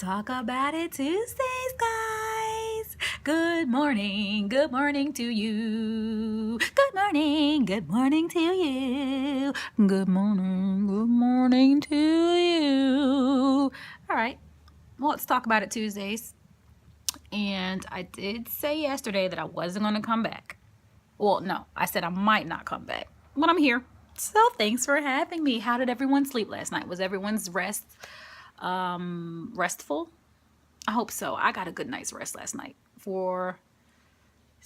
Talk about it Tuesdays, guys. Good morning to you. Good morning to you. Good morning to you. All right, well, let's talk about it Tuesdays. And I did say yesterday that I wasn't going to come back. Well, no, I said I might not come back, but I'm here. So thanks for having me. How did everyone sleep last night? Was everyone's restful? I hope so. I got a good night's rest last night. For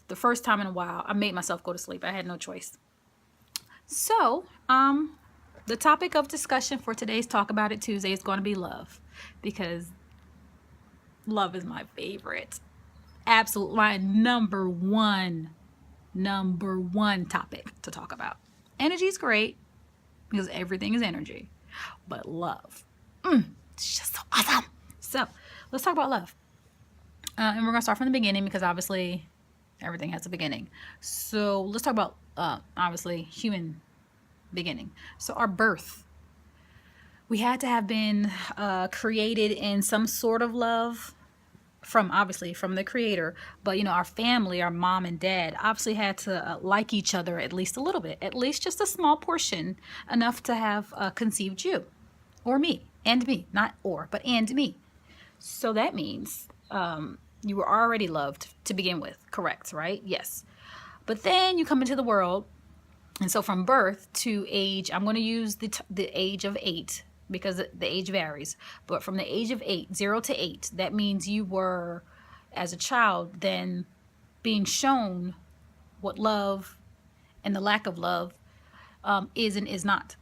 the first time in a while, I made myself go to sleep. I had no choice. So, the topic of discussion for today's Talk About It Tuesday is going to be love, because love is my favorite. Absolutely, my number one topic to talk about. Energy is great because everything is energy, but love, it's just so awesome. So let's talk about love, and we're gonna start from the beginning because obviously everything has a beginning. So let's talk about obviously human beginning. So our birth, we had to have been created in some sort of love from the creator, but our family, our mom and dad obviously had to like each other at least a little bit, at least just a small portion, enough to have conceived you or me, and me, not or, but and me. So that means you were already loved to begin with, correct? Right? Yes. But then you come into the world, and so from birth to age, I'm going to use the age of 8 because the age varies, but from the age of 8, 0 to 8, that means you were, as a child, then being shown what love and the lack of love is and is not.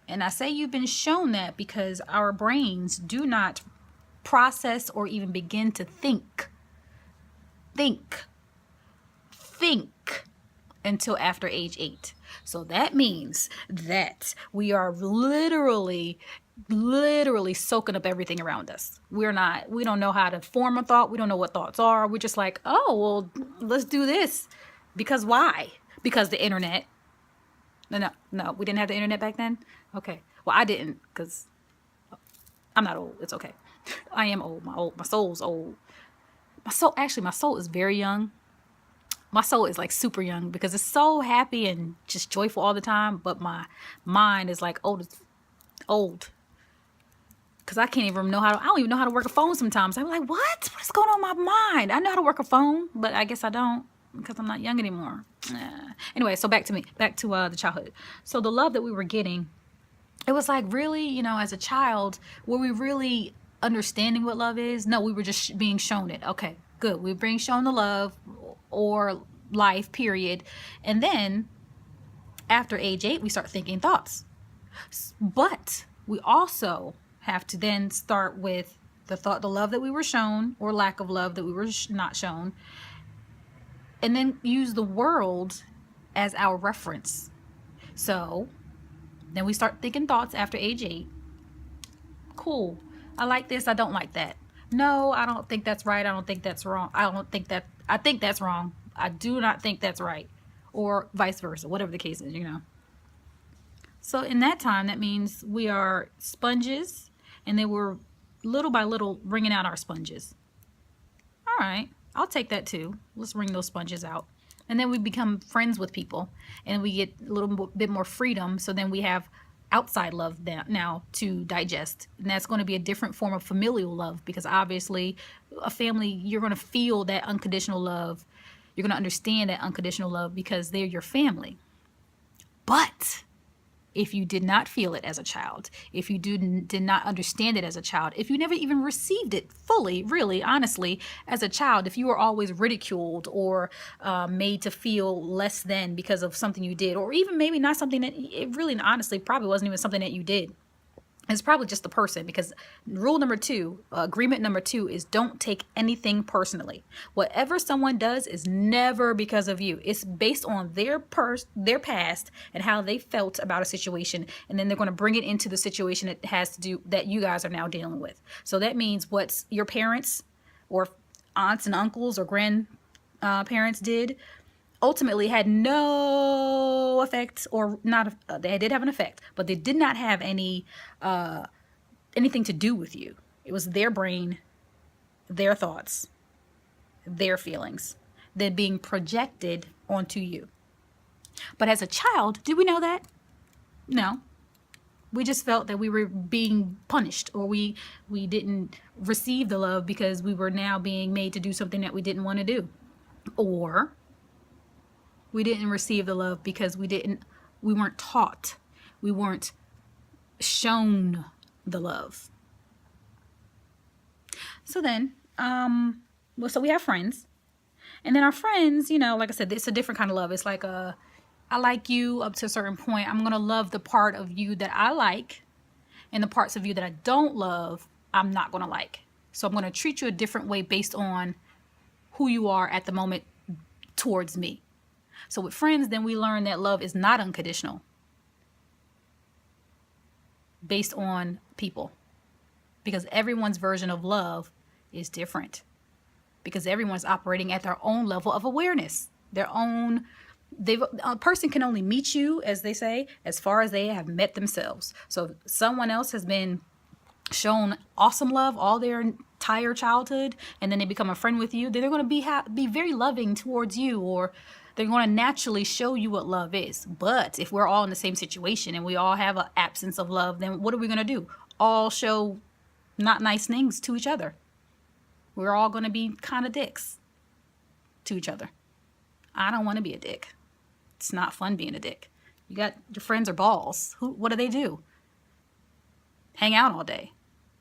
And I say you've been shown that because our brains do not process or even begin to think until after age 8. So that means that we are literally soaking up everything around us. We don't know how to form a thought. We don't know what thoughts are. We're just like, oh, well, let's do this. Because why? Because the internet. No, we didn't have the internet back then. Okay. Well, I didn't, because I'm not old. It's okay. I am old. My soul's old. My soul is very young. My soul is like super young because it's so happy and just joyful all the time. But my mind is like old. Because I can't even I don't even know how to work a phone sometimes. I'm like, what? What's going on in my mind? I know how to work a phone, but I guess I don't because I'm not young anymore. Anyway, so back to the childhood. So the love that we were getting, it was like, really, as a child, were we really understanding what love is? No, we were just being shown it. Okay, good. We were being shown the love or life, period. And then after age 8, we start thinking thoughts. But we also have to then start with the love that we were shown or lack of love that we were not shown, and then use the world as our reference. So then we start thinking thoughts after age 8. Cool. I like this. I don't like that. No, I don't think that's right. I don't think that's wrong. I think that's wrong. I do not think that's right. Or vice versa, whatever the case is, So in that time, that means we are sponges, and then we're little by little wringing out our sponges. All right, I'll take that too. Let's wring those sponges out. And then we become friends with people, and we get a little bit more freedom. So then we have outside love now to digest, and that's going to be a different form of familial love, because obviously a family, you're going to feel that unconditional love. You're going to understand that unconditional love because they're your family. But if you did not feel it as a child, if you did not understand it as a child, if you never even received it fully, really, honestly, as a child, if you were always ridiculed or made to feel less than because of something you did, or even maybe not something that it really, honestly, probably wasn't even something that you did. It's probably just the person, because rule number 2, agreement number 2 is don't take anything personally. Whatever someone does is never because of you. It's based on their past and how they felt about a situation, and then they're going to bring it into the situation that you guys are now dealing with. So that means what your parents or aunts and uncles or grandparents did ultimately had no effect, or not. They did have an effect, but they did not have anything to do with you. It was their brain, their thoughts, their feelings, that being projected onto you. But as a child, did we know that? No. We just felt that we were being punished, or we didn't receive the love because we were now being made to do something that we didn't want to do. Or we didn't receive the love because we weren't taught. We weren't shown the love. So then, so we have friends. And then our friends, like I said, it's a different kind of love. It's like I like you up to a certain point. I'm going to love the part of you that I like, and the parts of you that I don't love, I'm not going to like. So I'm going to treat you a different way based on who you are at the moment towards me. So with friends, then we learn that love is not unconditional based on people, because everyone's version of love is different, because everyone's operating at their own level of awareness, a person can only meet you, as they say, as far as they have met themselves. So if someone else has been shown awesome love all their entire childhood, and then they become a friend with you, then they're going to be very loving towards you, or they're going to naturally show you what love is. But if we're all in the same situation and we all have an absence of love, then what are we going to do? All show not nice things to each other. We're all going to be kind of dicks to each other. I don't want to be a dick. It's not fun being a dick. You got your friends are balls. What do? Hang out all day.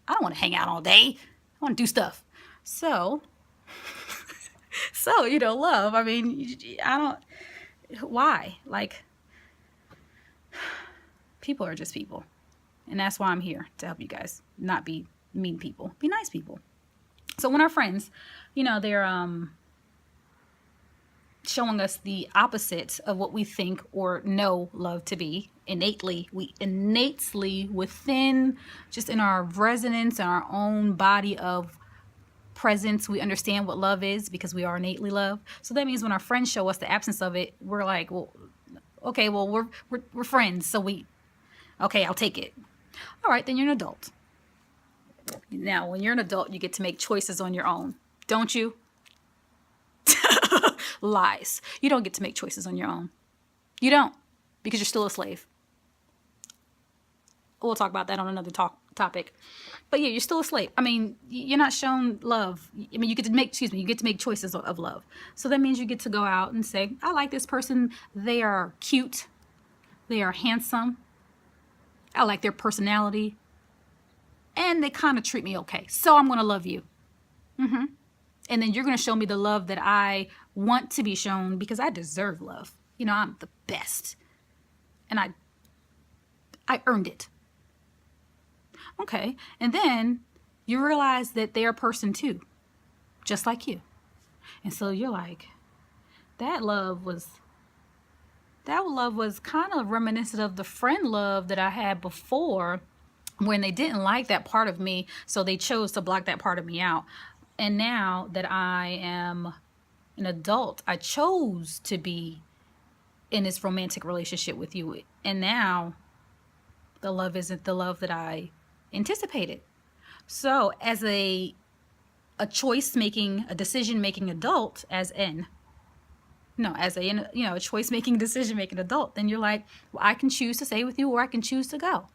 I don't want to hang out all day. I want to do stuff. So, love. I mean, why? Like, people are just people. And that's why I'm here, to help you guys not be mean people. Be nice people. So when our friends, they're showing us the opposite of what we think or know love to be innately, within, just in our resonance and our own body of presence, we understand what love is because we are innately love. So that means when our friends show us the absence of it, we're like, well, okay, well, we're friends, so okay, I'll take it. All right, then you're an adult. Now, when you're an adult, you get to make choices on your own, don't you? Lies. You don't get to make choices on your own. You don't, because you're still a slave. We'll talk about that on another topic. But yeah, you're still a slave. I mean, you're not shown love. I mean, you get to make choices of love. So that means you get to go out and say, I like this person. They are cute. They are handsome. I like their personality. And they kind of treat me okay. So I'm going to love you. And then you're going to show me the love that I want to be shown, because I deserve love. I'm the best. And I earned it. Okay. And then you realize that they're a person too, just like you. And so you're like, that love was kind of reminiscent of the friend love that I had before, when they didn't like that part of me, so they chose to block that part of me out. And now that I am an adult, I chose to be in this romantic relationship with you. And now the love isn't the love that I anticipated. So as a choice-making, a decision-making adult, a choice-making, decision-making adult, then you're like, well, I can choose to stay with you, or I can choose to go.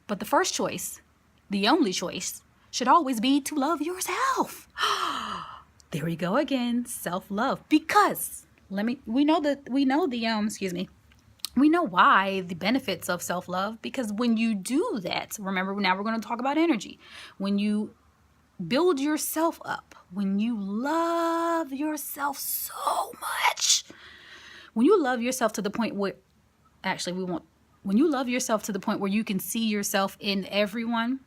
But the first choice, the only choice, should always be to love yourself. There we go again, self-love. Because we know why the benefits of self-love. Because when you do that, remember, now we're going to talk about energy. When you build yourself up, when you love yourself so much, when you love yourself to the point where, when you love yourself to the point where you can see yourself in everyone,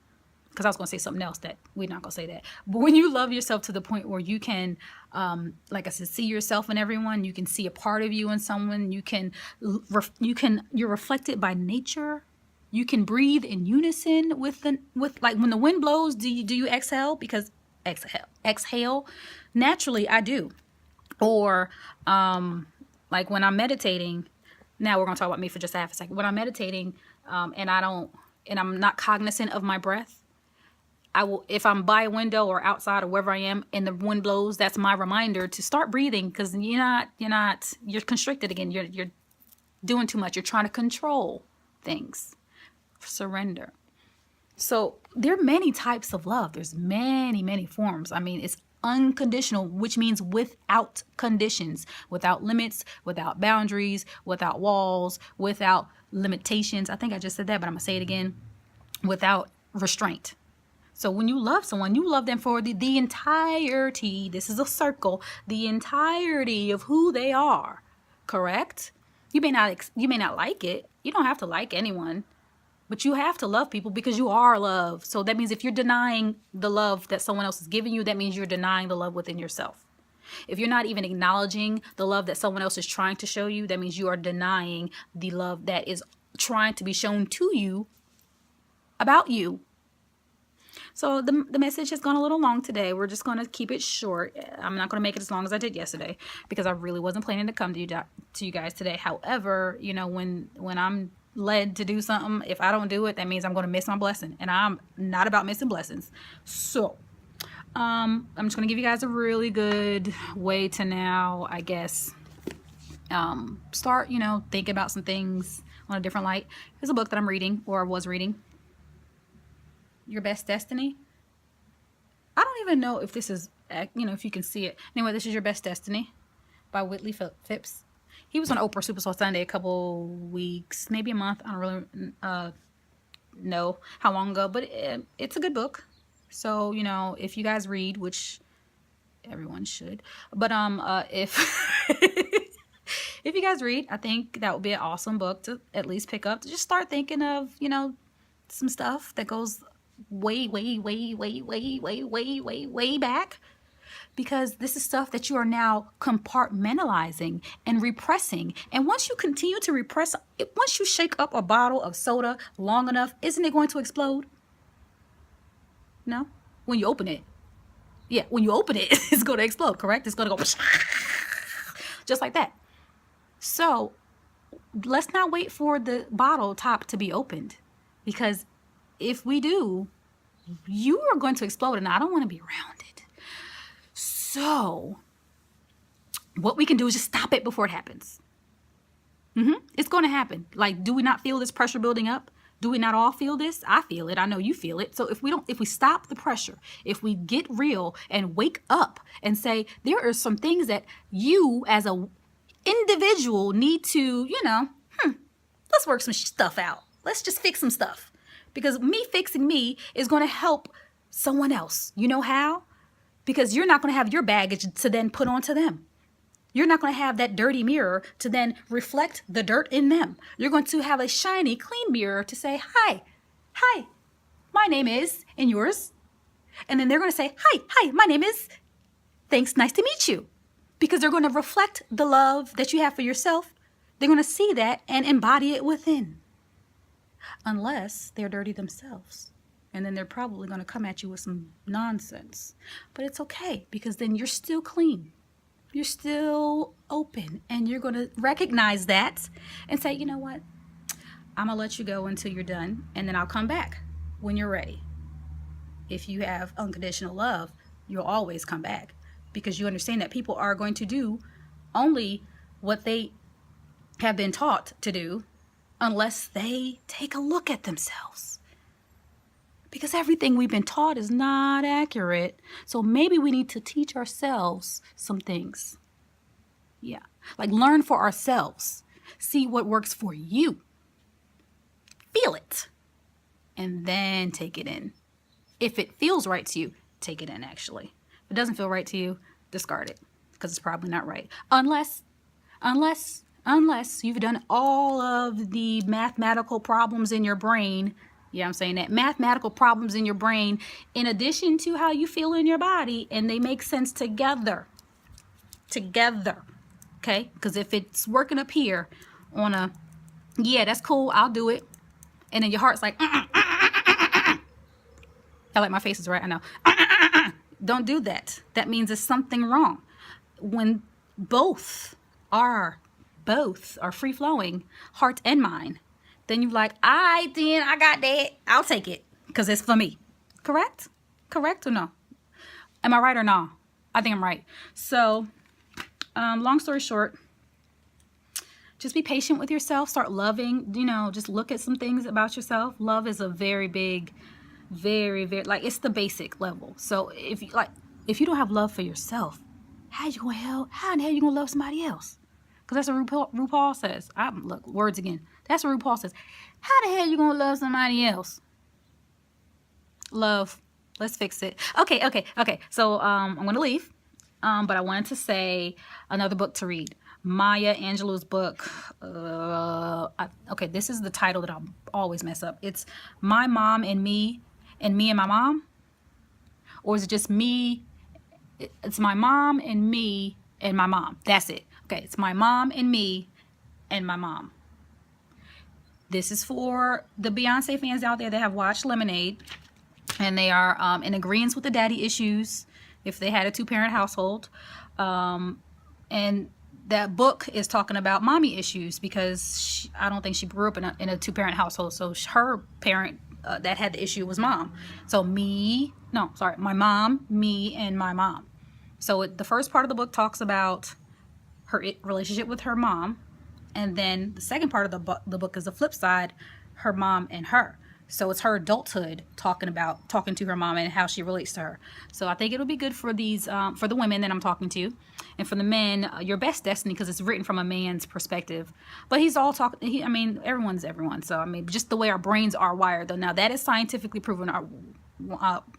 because I was going to say something else that we're not going to say that. But when you love yourself to the point where you can, like I said, see yourself in everyone, you can see a part of you in someone, you're reflected by nature. You can breathe in unison with like when the wind blows, do you exhale? Because exhale. Naturally, I do. Or like when I'm meditating, now we're going to talk about me for just a half a second. When I'm meditating and I'm not cognizant of my breath, I will, if I'm by a window or outside or wherever I am and the wind blows, that's my reminder to start breathing, because you're constricted again. You're doing too much. You're trying to control things. Surrender. So there are many types of love. There's many, many forms. I mean, it's unconditional, which means without conditions, without limits, without boundaries, without walls, without limitations. I think I just said that, but I'm gonna say it again. Without restraint. So when you love someone, you love them for the entirety. This is a circle. The entirety of who they are. Correct? You may not like it. You don't have to like anyone. But you have to love people because you are love. So that means if you're denying the love that someone else is giving you, that means you're denying the love within yourself. If you're not even acknowledging the love that someone else is trying to show you, that means you are denying the love that is trying to be shown to you about you. So the message has gone a little long today. We're just going to keep it short. I'm not going to make it as long as I did yesterday because I really wasn't planning to come to you guys today. However, when I'm led to do something, if I don't do it, that means I'm going to miss my blessing, and I'm not about missing blessings. So I'm just going to give you guys a really good way to now, I guess, start thinking about some things on a different light. There's a book that I'm reading, or was reading, Your Best Destiny. I don't even know if this is if you can see it. Anyway, this is Your Best Destiny by Whitley Phipps. He was on Oprah Super Soul Sunday a couple weeks, maybe a month. I don't really know how long ago, but it's a good book. So, if you guys read, which everyone should, but if if you guys read, I think that would be an awesome book to at least pick up, to just start thinking of, some stuff that goes way, way, way, way, way, way, way, way, way back. Because this is stuff that you are now compartmentalizing and repressing. And once you continue to repress, once you shake up a bottle of soda long enough, isn't it going to explode? No? When you open it. Yeah, when you open it, it's going to explode, correct? It's going to go just like that. So let's not wait for the bottle top to be opened. Because if we do, you are going to explode, and I don't want to be around it. So what we can do is just stop it before it happens. It's going to happen. Like, do we not feel this pressure building up? Do we not all feel this? I feel it. I know you feel it. So if we stop the pressure, if we get real and wake up and say, there are some things that you as a individual need to, let's work some stuff out. Let's just fix some stuff. Because me fixing me is going to help someone else. You know how? Because you're not going to have your baggage to then put onto them. You're not going to have that dirty mirror to then reflect the dirt in them. You're going to have a shiny, clean mirror to say, hi, my name is, and yours. And then they're going to say, hi, my name is, thanks, nice to meet you. Because they're going to reflect the love that you have for yourself. They're going to see that and embody it within. Unless they're dirty themselves. And then they're probably going to come at you with some nonsense. But it's okay, because then you're still clean. You're still open. And you're going to recognize that and say, you know what? I'm going to let you go until you're done. And then I'll come back when you're ready. If you have unconditional love, you'll always come back. Because you understand that people are going to do only what they have been taught to do, unless they take a look at themselves. Because everything we've been taught is not accurate. So maybe we need to teach ourselves some things. Yeah. Like, learn for ourselves. See what works for you. Feel it. And then take it in. If it feels right to you, take it in, actually. If it doesn't feel right to you, discard it. Because it's probably not right. Unless you've done all of the mathematical problems in your brain. Yeah, I'm saying that. Mathematical problems in your brain, in addition to how you feel in your body, and they make sense together. Okay? Because if it's working up here on a, yeah, that's cool, I'll do it. And then your heart's like, I like my face is right, I know. Don't do that. That means there's something wrong. When both are free-flowing, heart and mind, then you're like, I got that. I'll take it because it's for me. Correct? correct or no? Am I right or no? I think I'm right. So, long story short, just be patient with yourself. Start loving, you know, just look at some things about yourself. Love is a very big, very, very, like, it's the basic level. So if you don't have love for yourself, how in the hell you gonna love somebody else? Because that's what RuPaul says. Look, words again. That's what RuPaul says. How the hell you gonna love somebody else? Love. Let's fix it. Okay. So I'm gonna leave. But I wanted to say another book to read. Maya Angelou's book. Okay, this is the title that I'll always mess up. It's My Mom and Me and My Mom. Or is it just me? It's My Mom and Me and My Mom. That's it. Okay, it's My Mom and Me and My Mom. This is for the Beyonce fans out there that have watched Lemonade. And they are in agreement with the daddy issues if they had a two-parent household. And that book is talking about mommy issues because I don't think she grew up in a two-parent household. So her parent that had the issue was mom. So my mom, me, and my mom. So the first part of the book talks about her relationship with her mom. And then the second part of the book is the flip side, her mom and her. So it's her adulthood talking to her mom and how she relates to her. So I think it'll be good for these, for the women that I'm talking to, and for the men, Your Best Destiny, because it's written from a man's perspective. But he's all talking. I mean, everyone's everyone. So I mean, just the way our brains are wired, though. Now that is scientifically proven. Our,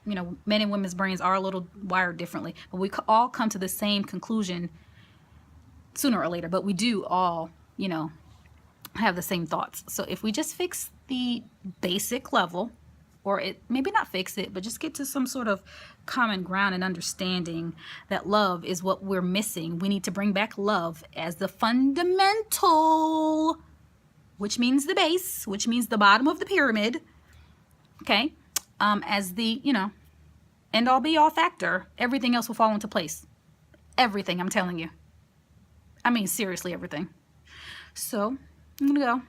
you know, men and women's brains are a little wired differently, but we all come to the same conclusion sooner or later. But we do all, you know, have the same thoughts. So if we just fix the basic level, or maybe not fix it, but just get to some sort of common ground and understanding that love is what we're missing. We need to bring back love as the fundamental, which means the base, which means the bottom of the pyramid. Okay. As the, you know, end all be all factor. Everything else will fall into place. Everything, I'm telling you. I mean, seriously, everything. So I'm gonna go,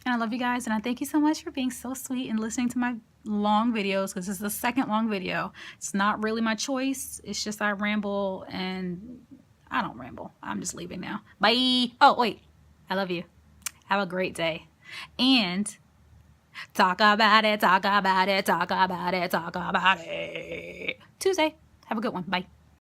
and I love you guys, and I thank you so much for being so sweet and listening to my long videos, because this is the second long video. It's not really my choice. It's just I ramble, and I don't ramble. I'm just leaving now. Bye. Oh, wait. I love you. Have a great day. And talk about it, talk about it, talk about it, talk about it. Tuesday. Have a good one. Bye.